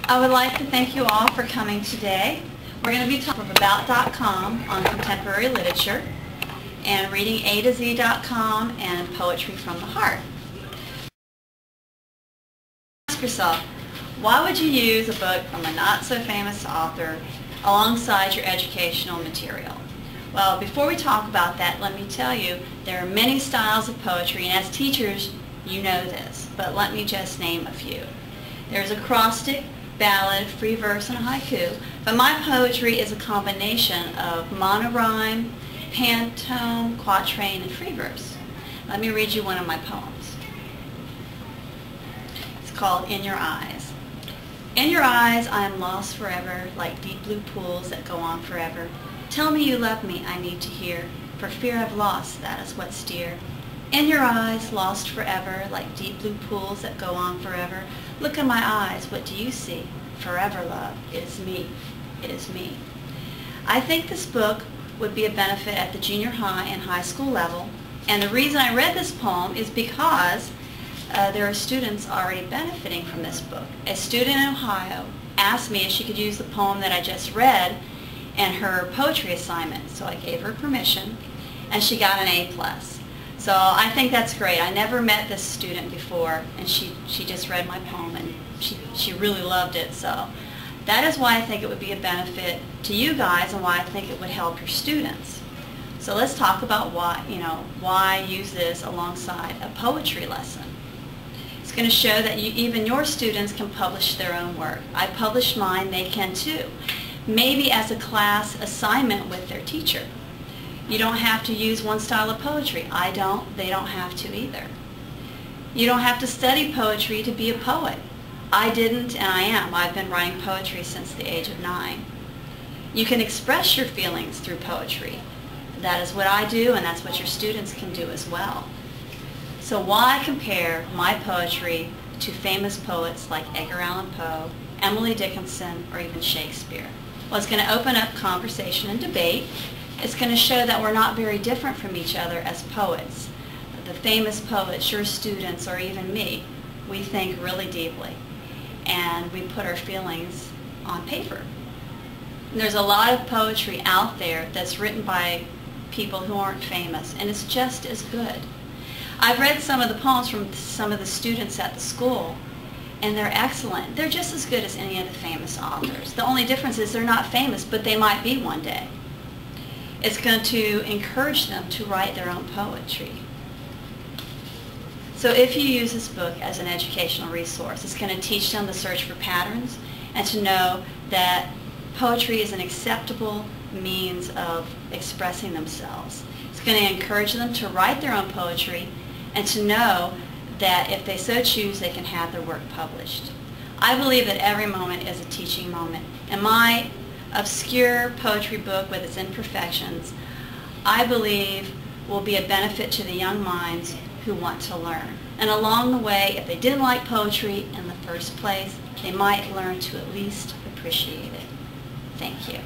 I would like to thank you all for coming today. We're going to be talking from About.com on contemporary literature and reading A to Z.com and Poetry from the Heart. Ask yourself, why would you use a book from a not-so-famous author alongside your educational material? Well, before we talk about that, let me tell you, there are many styles of poetry, and as teachers, you know this, but let me just name a few. There's acrostic, ballad, free verse, and haiku, but my poetry is a combination of monorhyme, pantone, quatrain, and free verse. Let me read you one of my poems. It's called In Your Eyes. In your eyes I am lost forever, like deep blue pools that go on forever. Tell me you love me, I need to hear, for fear I've lost, that is what's dear. In your eyes, lost forever, like deep blue pools that go on forever. Look in my eyes, what do you see? Forever, love, it is me, it is me. I think this book would be a benefit at the junior high and high school level, and the reason I read this poem is because there are students already benefiting from this book. A student in Ohio asked me if she could use the poem that I just read in her poetry assignment, so I gave her permission, and she got an A+. So I think that's great. I never met this student before, and she just read my poem, and she really loved it. So that is why I think it would be a benefit to you guys, and why I think it would help your students. So let's talk about why use this alongside a poetry lesson. It's going to show that even your students can publish their own work. I published mine, they can too. Maybe as a class assignment with their teacher. You don't have to use one style of poetry. I don't, they don't have to either. You don't have to study poetry to be a poet. I didn't, and I am. I've been writing poetry since the age of 9. You can express your feelings through poetry. That is what I do, and that's what your students can do as well. So why compare my poetry to famous poets like Edgar Allan Poe, Emily Dickinson, or even Shakespeare? Well, it's going to open up conversation and debate. It's going to show that we're not very different from each other as poets. The famous poets, your students, or even me, we think really deeply, and we put our feelings on paper. And there's a lot of poetry out there that's written by people who aren't famous, and it's just as good. I've read some of the poems from some of the students at the school, and they're excellent. They're just as good as any of the famous authors. The only difference is they're not famous, but they might be one day. It's going to encourage them to write their own poetry. So if you use this book as an educational resource, it's going to teach them to search for patterns and to know that poetry is an acceptable means of expressing themselves. It's going to encourage them to write their own poetry and to know that if they so choose, they can have their work published. I believe that every moment is a teaching moment. And my obscure poetry book with its imperfections, I believe will be a benefit to the young minds who want to learn. And along the way, if they didn't like poetry in the first place, they might learn to at least appreciate it. Thank you.